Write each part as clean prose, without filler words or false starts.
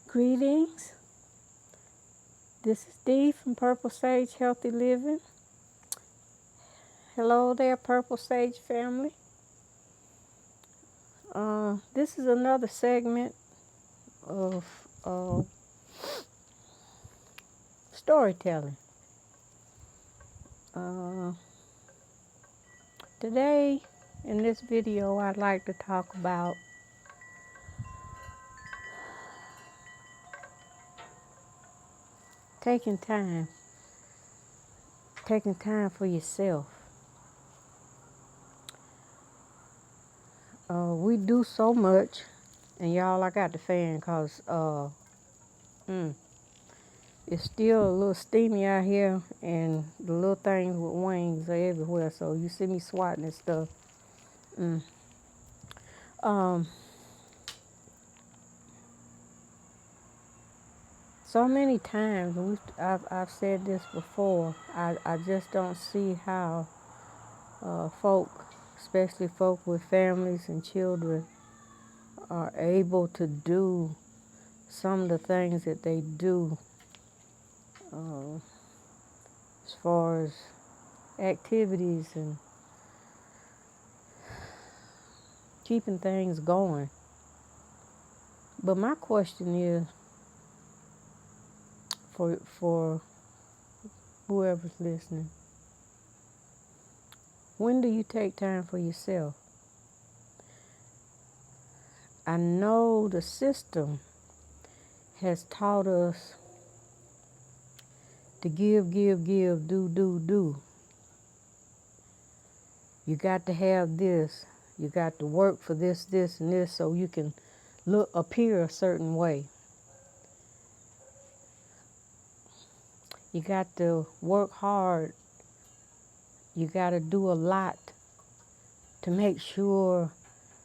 Greetings. This is Dee from Purple Sage Healthy Living. Hello there, Purple Sage family. This is another segment of storytelling. Today, in this video, I'd like to talk about taking time for yourself. We do so much, and y'all, I got the fan because it's still a little steamy out here, and the little things with wings are everywhere, so you see me swatting and stuff. So many times, I've said this before, I just don't see how folk, especially folk with families and children, are able to do some of the things that they do as far as activities and keeping things going. But my question is, for whoever's listening, when do you take time for yourself? I know the system has taught us to give, do. You got to have this. You got to work for this, and this, so you can appear a certain way. You got to work hard. You got to do a lot to make sure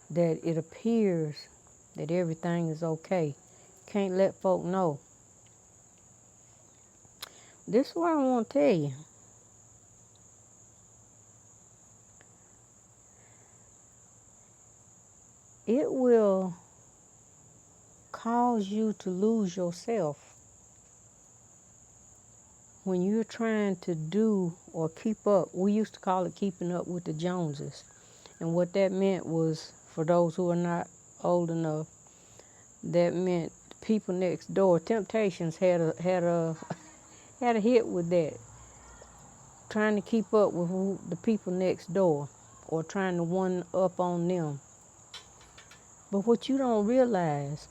that it appears that everything is okay. Can't let folk know. This is what I want to tell you. It will cause you to lose yourself when you're trying to do or keep up. We used to call it keeping up with the Joneses. And what that meant was, for those who are not old enough, that meant people next door. Temptations had a hit with that. Trying to keep up with the people next door, or trying to one up on them. But what you don't realize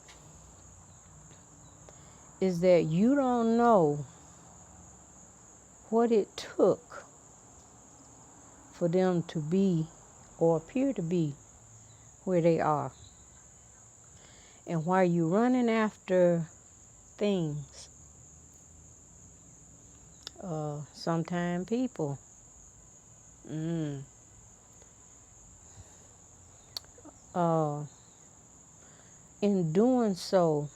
is that you don't know what it took for them to be or appear to be where they are. And while you're running after things, sometimes people, in doing so,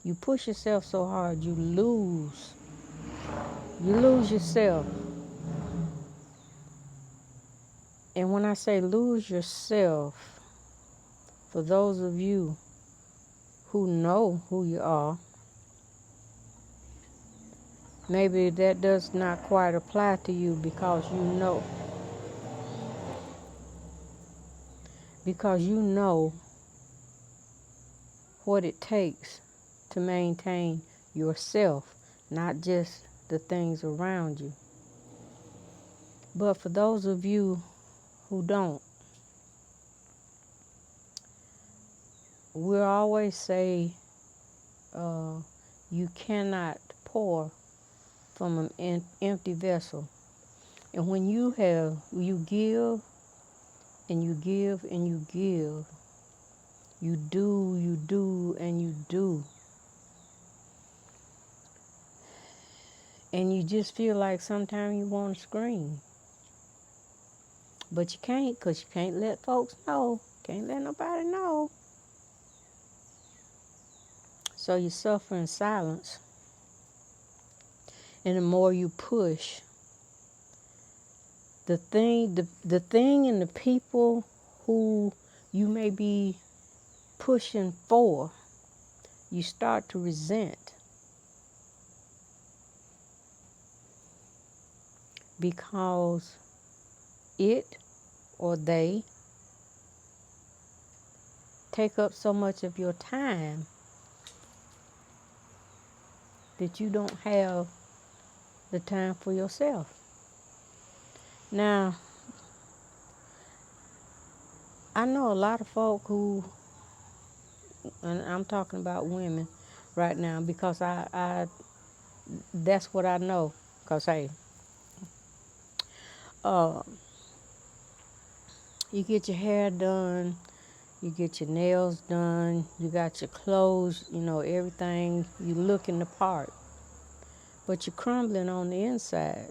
you push yourself so hard, you lose yourself. And when I say lose yourself, for those of you who know who you are, maybe that does not quite apply to you because you know what it takes to maintain yourself, not just the things around you. But for those of you who don't, we'll always say you cannot pour from an empty vessel. And when you give and you give and you give, you do and you do. And you just feel like sometimes you want to scream. But you can't, because you can't let folks know. Can't let nobody know. So you suffer in silence. And the more you push, the thing and the people who you may be pushing for you start to resent because it or they take up so much of your time that you don't have the time for yourself. Now, I know a lot of folk who, and I'm talking about women right now because I that's what I know. Because, hey, uh, you get your hair done, you get your nails done, you got your clothes, everything, you looking the part. But you're crumbling on the inside.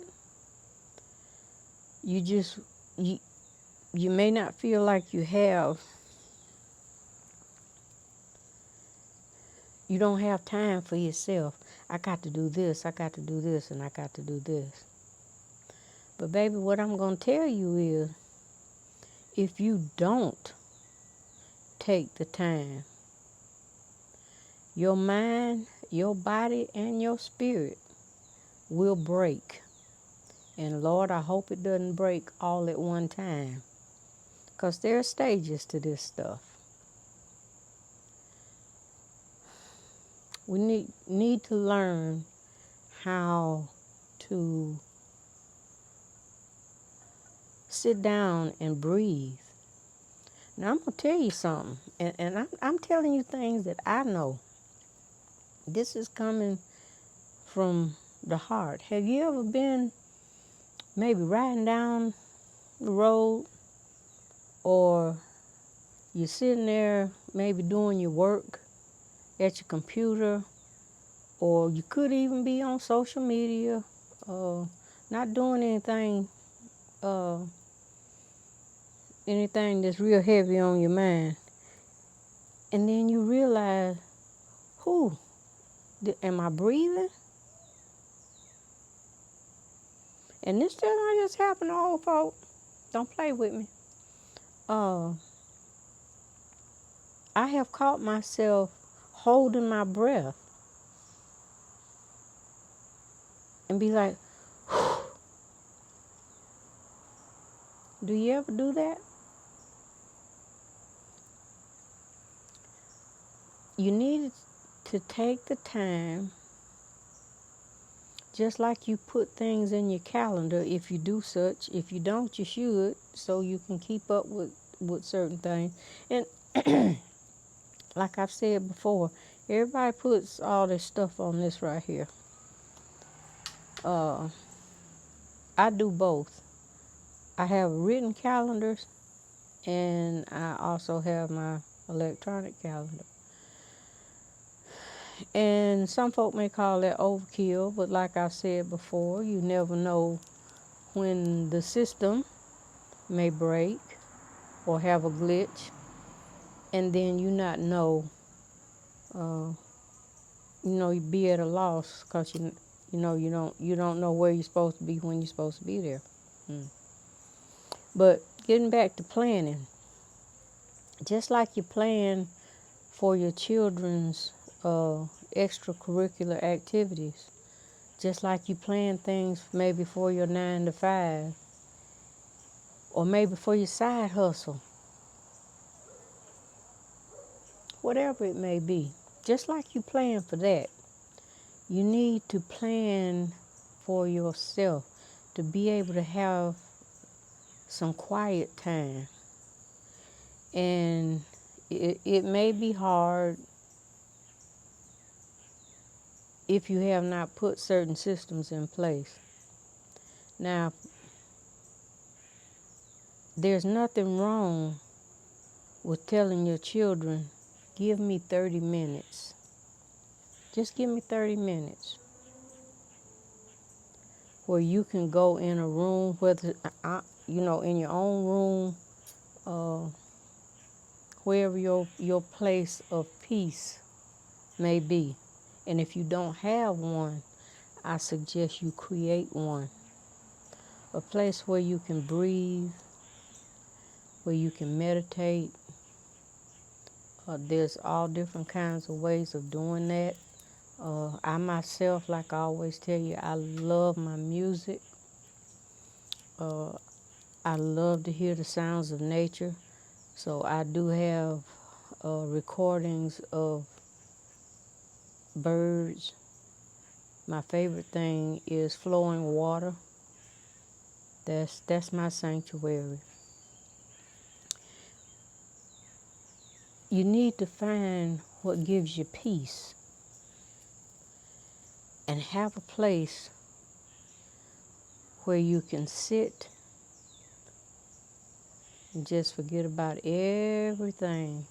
You just, you may not feel like you don't have time for yourself. I got to do this, I got to do this, and I got to do this. But baby, what I'm going to tell you is, if you don't take the time, your mind, your body, and your spirit will break. And Lord, I hope it doesn't break all at one time. Because there are stages to this stuff. We need to learn how to sit down and breathe. Now, I'm going to tell you something. And I'm telling you things that I know. This is coming from the heart. Have you ever been maybe riding down the road, or you're sitting there maybe doing your work at your computer, or you could even be on social media, not doing anything that's real heavy on your mind, and then you realize, am I breathing? And this doesn't just happen to old folk. Don't play with me. I have caught myself holding my breath and be like, do you ever do that? You need to take the time, just like you put things in your calendar, if you do such. If you don't, you should, so you can keep up with certain things. And like I've said before, everybody puts all this stuff on this right here. I do both. I have written calendars, and I also have my electronic calendar. And some folk may call that overkill, but like I said before, you never know when the system may break or have a glitch, and then you not know, you be at a loss because you don't know where you're supposed to be when you're supposed to be there. But getting back to planning, just like you plan for your children's extracurricular activities, just like you plan things maybe for your 9 to 5, or maybe for your side hustle, whatever it may be, just like you plan for that, you need to plan for yourself to be able to have some quiet time. And it may be hard if you have not put certain systems in place. Now, there's nothing wrong with telling your children, give me 30 minutes. Just give me 30 minutes where you can go in a room, whether, in your own room, wherever your place of peace may be. And if you don't have one, I suggest you create one. A place where you can breathe, where you can meditate, There's all different kinds of ways of doing that. I myself, like I always tell you, I love my music. Uh, I love to hear the sounds of nature. So I do have recordings of birds. My favorite thing is flowing water. That's my sanctuary. You need to find what gives you peace and have a place where you can sit and just forget about everything.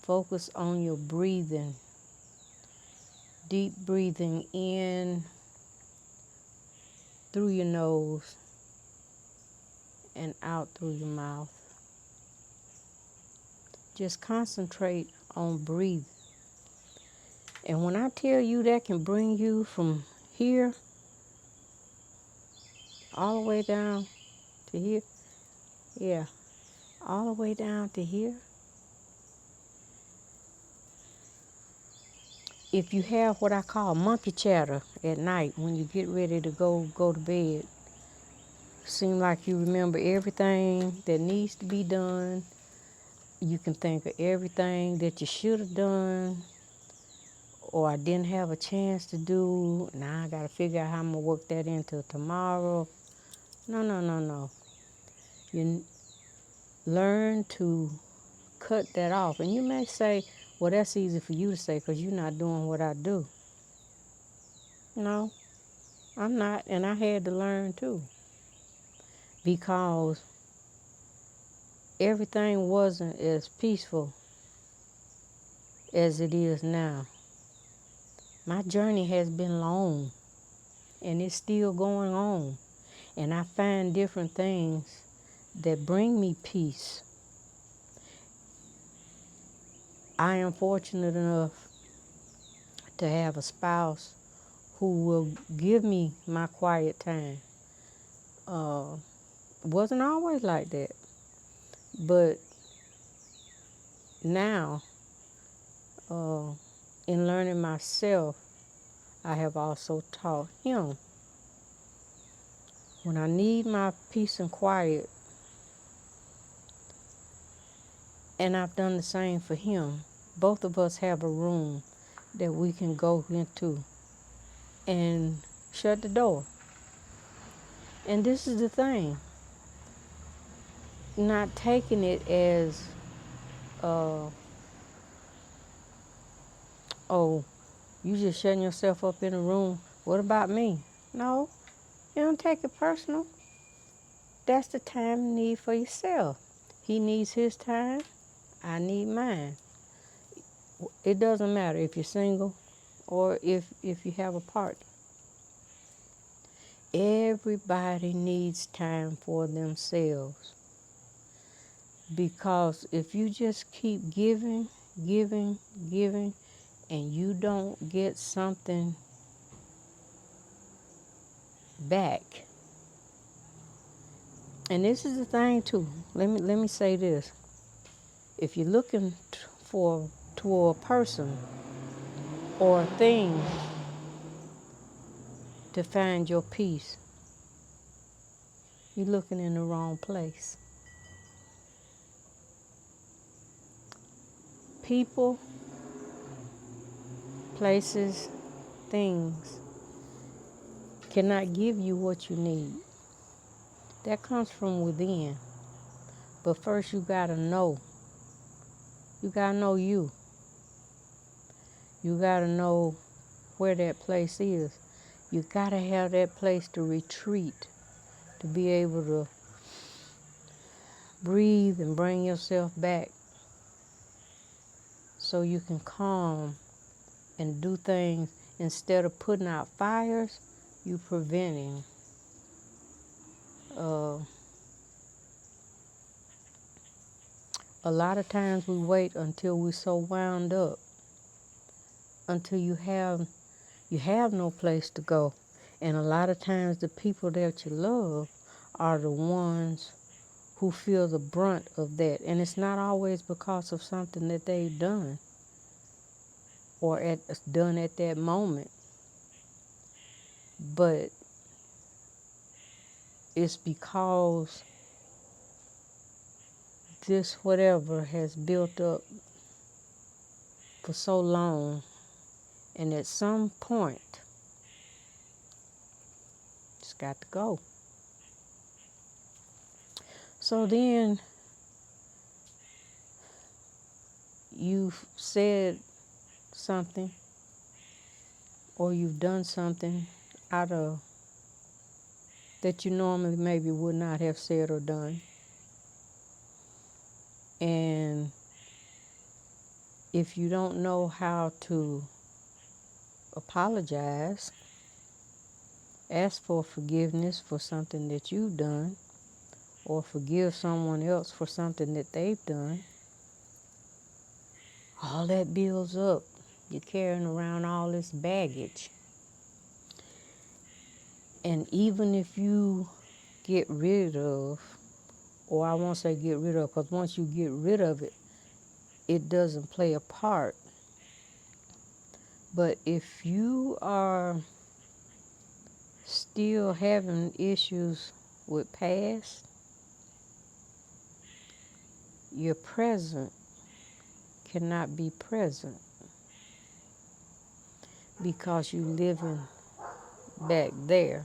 Focus on your breathing. Deep breathing in through your nose and out through your mouth. Just concentrate on breathing. And when I tell you that can bring you from here all the way down to here, yeah, all the way down to here. If you have what I call monkey chatter at night when you get ready to go to bed, seem like you remember everything that needs to be done. You can think of everything that you should have done or I didn't have a chance to do. Now I got to figure out how I'm going to work that into tomorrow. No. You learn to cut that off. And you may say, well, that's easy for you to say because you're not doing what I do. No, I'm not. And I had to learn too. Because everything wasn't as peaceful as it is now. My journey has been long and it's still going on. And I find different things that bring me peace. I am fortunate enough to have a spouse who will give me my quiet time. Wasn't always like that. But now, in learning myself, I have also taught him. When I need my peace and quiet, and I've done the same for him, both of us have a room that we can go into and shut the door. And this is the thing, not taking it as, oh, you just shutting yourself up in a room. What about me? No, you don't take it personal. That's the time you need for yourself. He needs his time. I need mine. It doesn't matter if you're single or if you have a partner. Everybody needs time for themselves. Because if you just keep giving, and you don't get something back. And this is the thing too. Let me say this. If you're looking toward a person or a thing to find your peace, you're looking in the wrong place. People, places, things cannot give you what you need. That comes from within. But first you gotta know. You gotta know you. You gotta know where that place is. You gotta have that place to retreat, to be able to breathe and bring yourself back so you can calm and do things. Instead of putting out fires, you preventing. A lot of times we wait until we're so wound up, until you have no place to go. And a lot of times the people that you love are the ones who feel the brunt of that. And it's not always because of something that they've done or done at that moment, but it's because this whatever has built up for so long, and at some point it's got to go. So then you've said something or you've done something out of that you normally maybe would not have said or done. And if you don't know how to apologize, ask for forgiveness for something that you've done, or forgive someone else for something that they've done, all that builds up. You're carrying around all this baggage. And even if you get rid of, or I won't say get rid of, because once you get rid of it, it doesn't play a part. But if you are still having issues with past, your present cannot be present because you're living back there.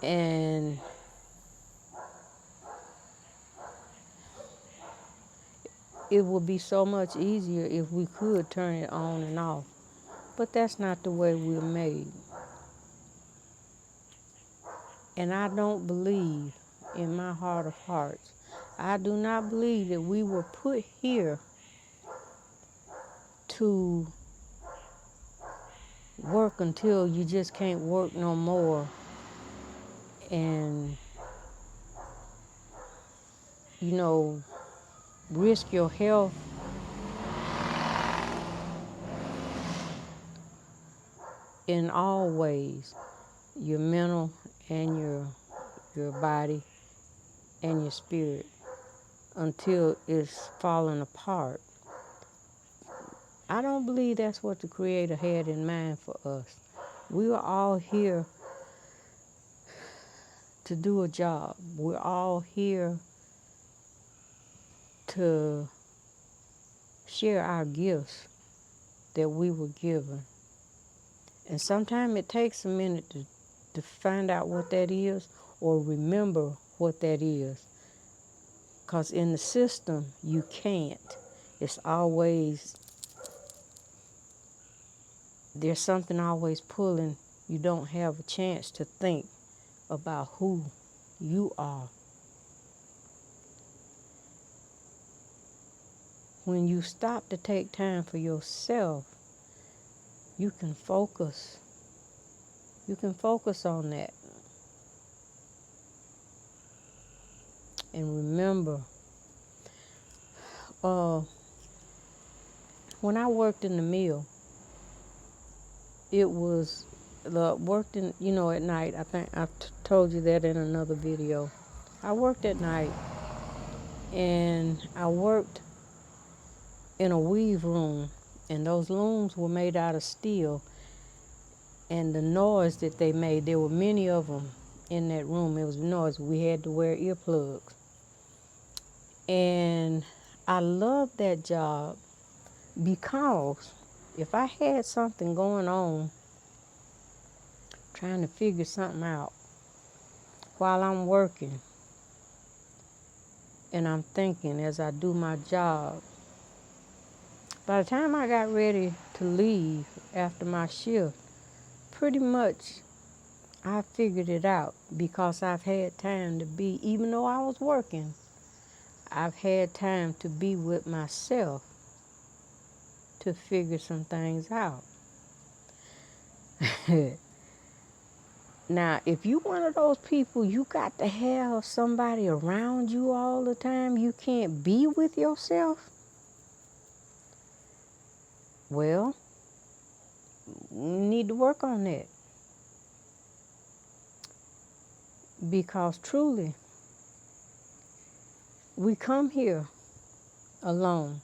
And it would be so much easier if we could turn it on and off. But that's not the way we're made. And I don't believe, in my heart of hearts, I do not believe that we were put here to work until you just can't work no more and, risk your health in all ways, your mental and your body and your spirit, until it's falling apart. I don't believe that's what the Creator had in mind for us. We were all here to do a job. We're all here to share our gifts that we were given. And sometimes it takes a minute to find out what that is or remember what that is. Because in the system, you can't. It's always, there's something always pulling. You don't have a chance to think about who you are. When you stop to take time for yourself, you can focus. You can focus on that. And remember, when I worked in the mill, it was worked in, at night. I think I told you that in another video. I worked at night, and I worked in a weave room, and those looms were made out of steel. And the noise that they made, there were many of them in that room. It was noise. We had to wear earplugs. And I loved that job because if I had something going on, trying to figure something out while I'm working, and I'm thinking as I do my job, by the time I got ready to leave after my shift, pretty much I figured it out because I've had time to be, even though I was working, I've had time to be with myself to figure some things out. Now, if you one of those people, you got to have somebody around you all the time. You can't be with yourself. Well, you need to work on that. Because truly, We come here alone.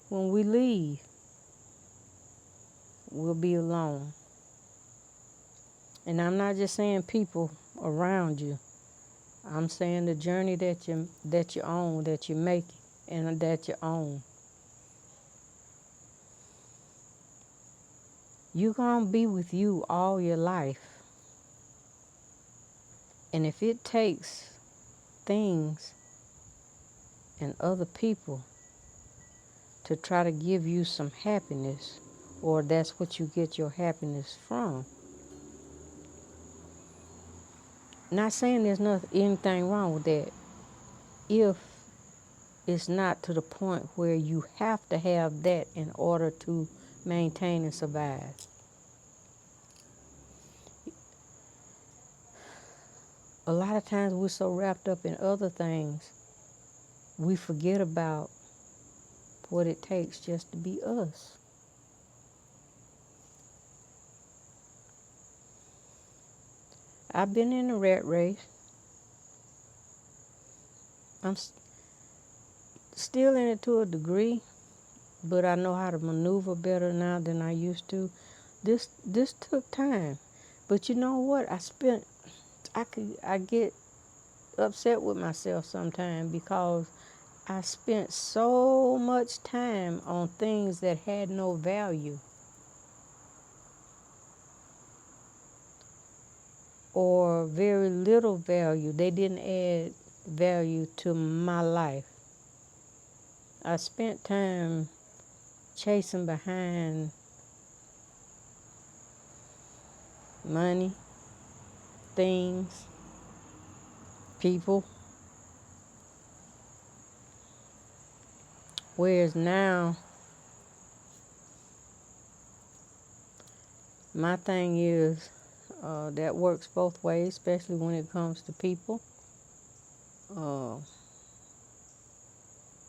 When we leave, we'll be alone. And I'm not just saying people around you. I'm saying the journey that you own, that you make, and that you own. You're gonna be with you all your life. And if it takes things and other people to try to give you some happiness, or that's what you get your happiness from. Not saying there's anything wrong with that, if it's not to the point where you have to have that in order to maintain and survive. A lot of times we're so wrapped up in other things, we forget about what it takes just to be us. I've been in a rat race. I'm still in it to a degree, but I know how to maneuver better now than I used to. This took time, but you know what? I get upset with myself sometimes because I spent so much time on things that had no value or very little value. They didn't add value to my life. I spent time chasing behind money, things, people. Whereas now, my thing is that works both ways, especially when it comes to people.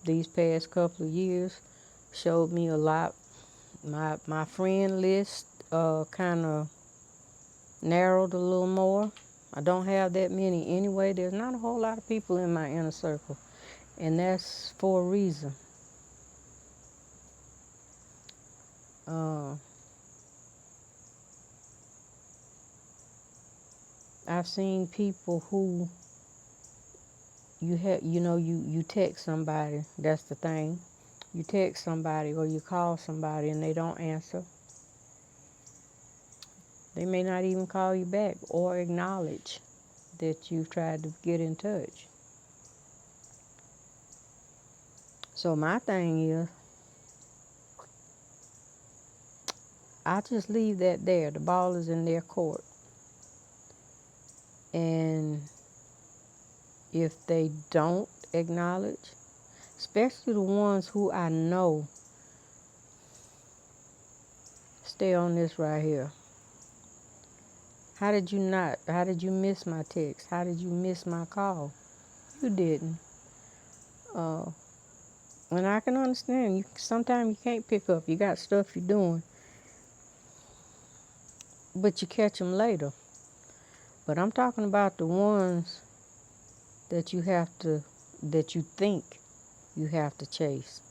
These past couple of years showed me a lot. My friend list kind of narrowed a little more. I don't have that many anyway. There's not a whole lot of people in my inner circle, and that's for a reason. I've seen people who you text somebody. That's the thing. You text somebody or you call somebody and they don't answer. They may not even call you back or acknowledge that you've tried to get in touch. So my thing is, I just leave that there. The ball is in their court. And if they don't acknowledge, especially the ones who I know, stay on this right here. How did you miss my text? How did you miss my call? You didn't. And I can understand, sometimes you can't pick up. You got stuff you're doing. But you catch them later. But I'm talking about the ones that you think you have to chase.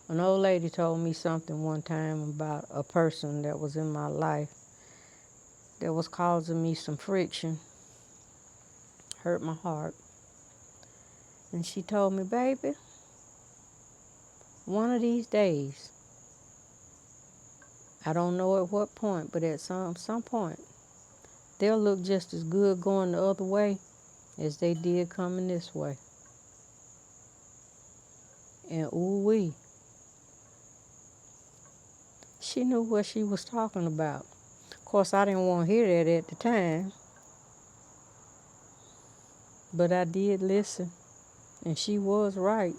An old lady told me something one time about a person that was in my life that was causing me some friction, hurt my heart. And she told me, baby, one of these days, I don't know at what point, but at some point, they'll look just as good going the other way as they did coming this way. And ooh-wee, she knew what she was talking about. Of course, I didn't want to hear that at the time, but I did listen, and she was right.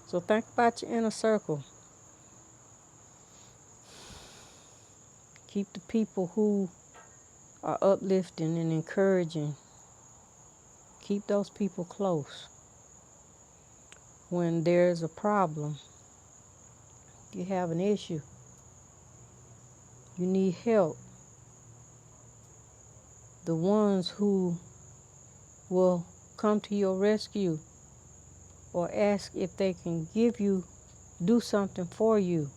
So think about your inner circle. Keep the people who are uplifting and encouraging. Keep those people close. When there's a problem, you have an issue, you need help, the ones who will come to your rescue or ask if they can do something for you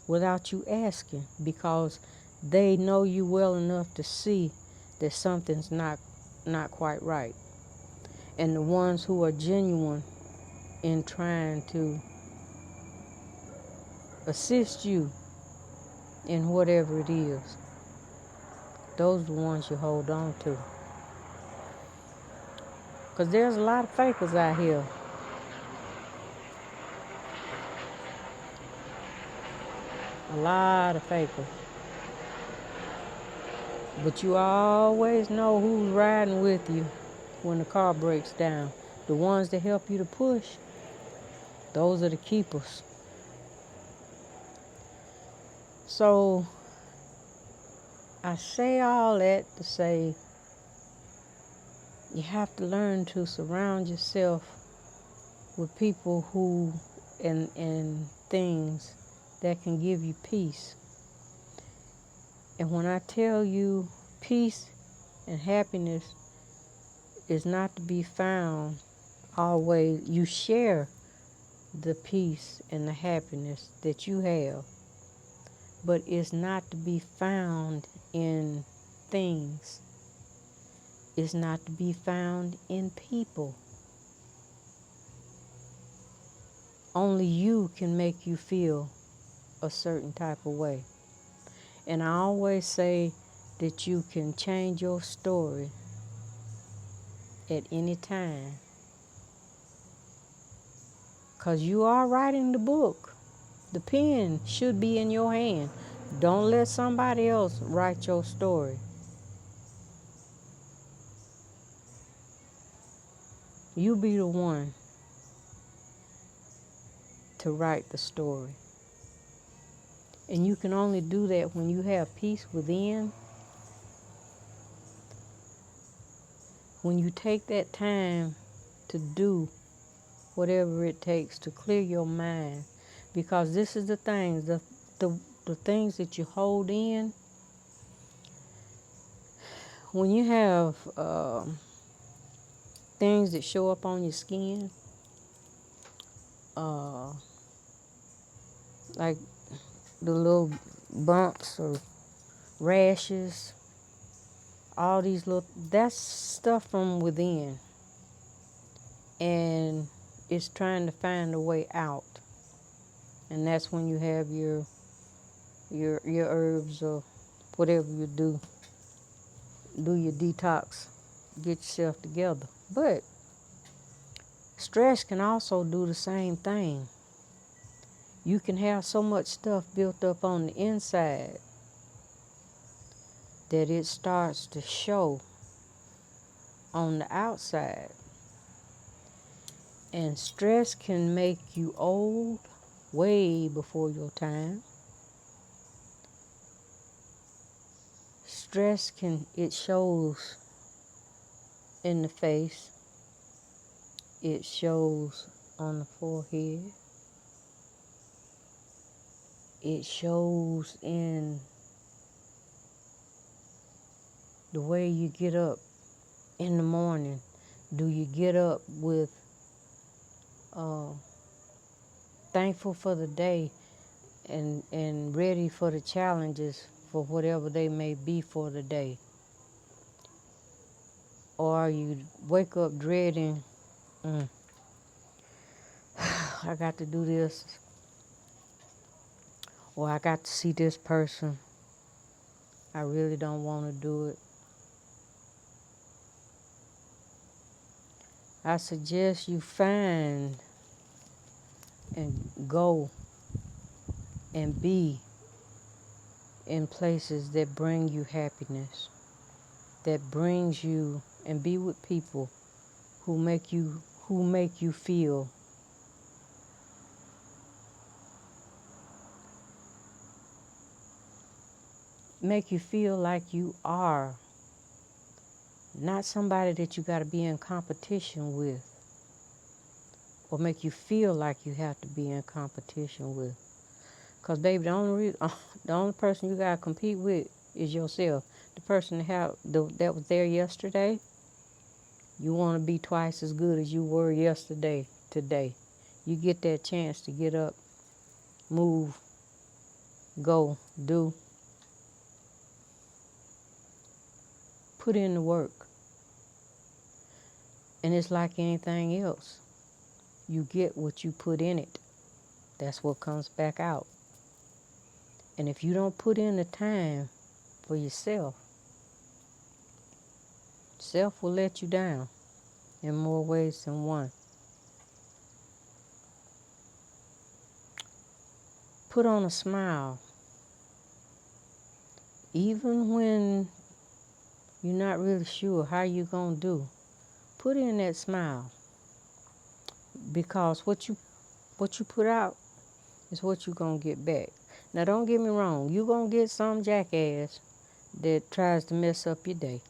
without you asking, because they know you well enough to see that something's not quite right. And the ones who are genuine in trying to assist you in whatever it is, those are the ones you hold on to. Because there's a lot of fakers out here. A lot of fakers. But you always know who's riding with you when the car breaks down. The ones that help you to push, those are the keepers. So I say all that to say you have to learn to surround yourself with people who and things that can give you peace. And when I tell you peace and happiness is not to be found always, you share the peace and the happiness that you have, but it's not to be found in things. It's not to be found in people. Only you can make you feel a certain type of way. And I always say that you can change your story at any time. Because you are writing the book. The pen should be in your hand. Don't let somebody else write your story. You be the one to write the story. And you can only do that when you have peace within. When you take that time to do whatever it takes to clear your mind. Because this is the things, the things that you hold in. When you have things that show up on your skin, like the little bumps or rashes, all these little, that's stuff from within. And it's trying to find a way out. And that's when you have your herbs or whatever you do your detox, get yourself together. But stress can also do the same thing. You can have so much stuff built up on the inside that it starts to show on the outside. And stress can make you old way before your time. Stress it shows in the face. It shows on the forehead. It shows in the way you get up in the morning. Do you get up with thankful for the day and ready for the challenges for whatever they may be for the day? Or you wake up dreading, I got to do this, or I got to see this person, I really don't want to do it. I suggest you find and go and be in places that bring you happiness, that brings you, and be with people who make you feel like you are, not somebody that you got to be in competition with, or make you feel like you have to be in competition with. Because baby, the only person you got to compete with is yourself. the person that was there yesterday, you want to be twice as good as you were yesterday, today. You get that chance to get up, move, go, do. Put in the work. And it's like anything else. You get what you put in it. That's what comes back out. And if you don't put in the time for yourself, self will let you down in more ways than one. Put on a smile. Even when you're not really sure how you're going to do, put in that smile. Because what you put out is what you're going to get back. Now, don't get me wrong. You're going to get some jackass that tries to mess up your day.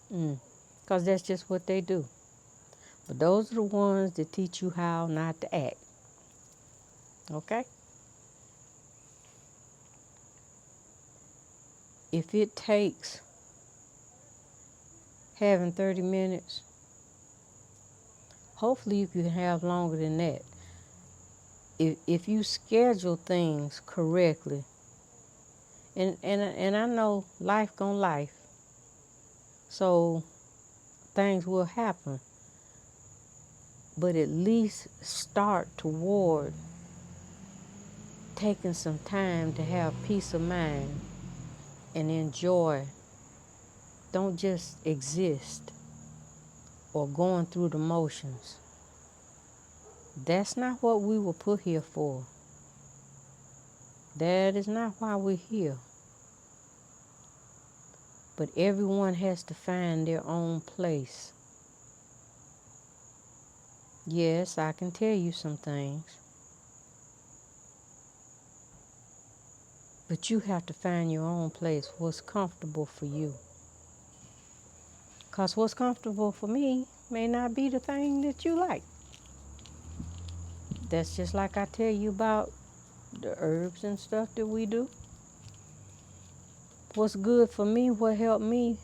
Because that's just what they do. But those are the ones that teach you how not to act. Okay? If it takes having 30 minutes, hopefully you can have longer than that. If you schedule things correctly, and I know life gonna life, so things will happen, but at least start toward taking some time to have peace of mind and enjoy. Don't just exist or going through the motions. That's not what we were put here for. That is not why we're here. But everyone has to find their own place. Yes, I can tell you some things. But you have to find your own place, what's comfortable for you. Because what's comfortable for me may not be the thing that you like. That's just like I tell you about the herbs and stuff that we do. What's good for me, what helped me,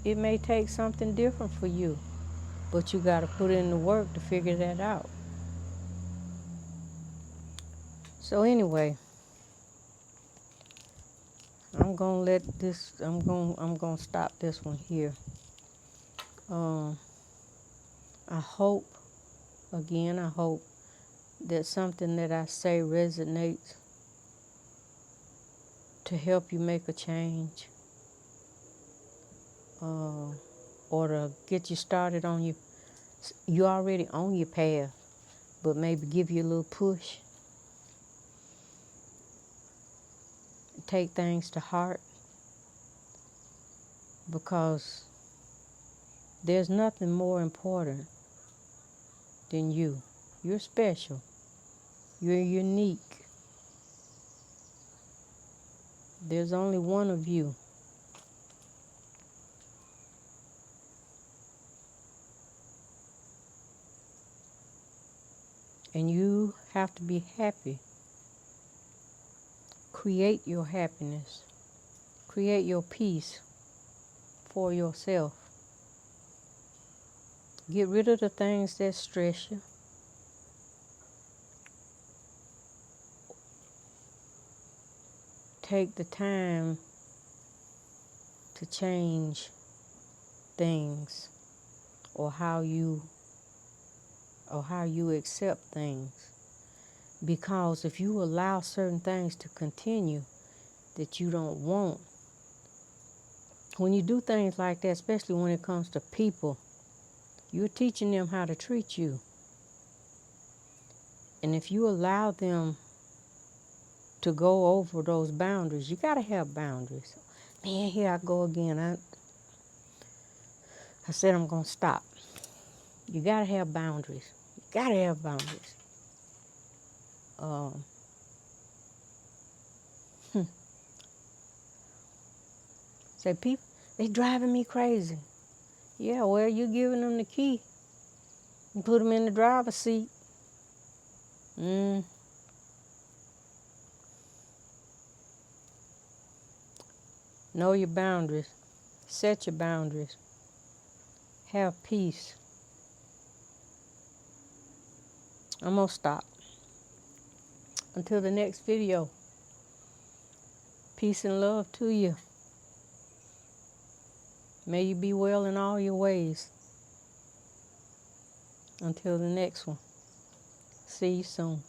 it may take something different for you. But you got to put in the work to figure that out. So anyway, I'm going to stop this one here. I hope that something that I say resonates to help you make a change, or to get you started on you're already on your path, but maybe give you a little push. Take things to heart, because there's nothing more important than you. You're special. You're unique. There's only one of you. And you have to be happy. Create your happiness. Create your peace for yourself. Get rid of the things that stress you. Take the time to change things, or how you accept things. Because if you allow certain things to continue that you don't want, when you do things like that, especially when it comes to people, you're teaching them how to treat you. And if you allow them to go over those boundaries, you got to have boundaries. Man, here I go again. I said I'm going to stop. You got to have boundaries. You got to have boundaries. Say, people, they driving me crazy. Yeah, well, you're giving them the key. You put them in the driver's seat. Know your boundaries. Set your boundaries. Have peace. I'm going to stop. Until the next video. Peace and love to you. May you be well in all your ways. Until the next one. See you soon.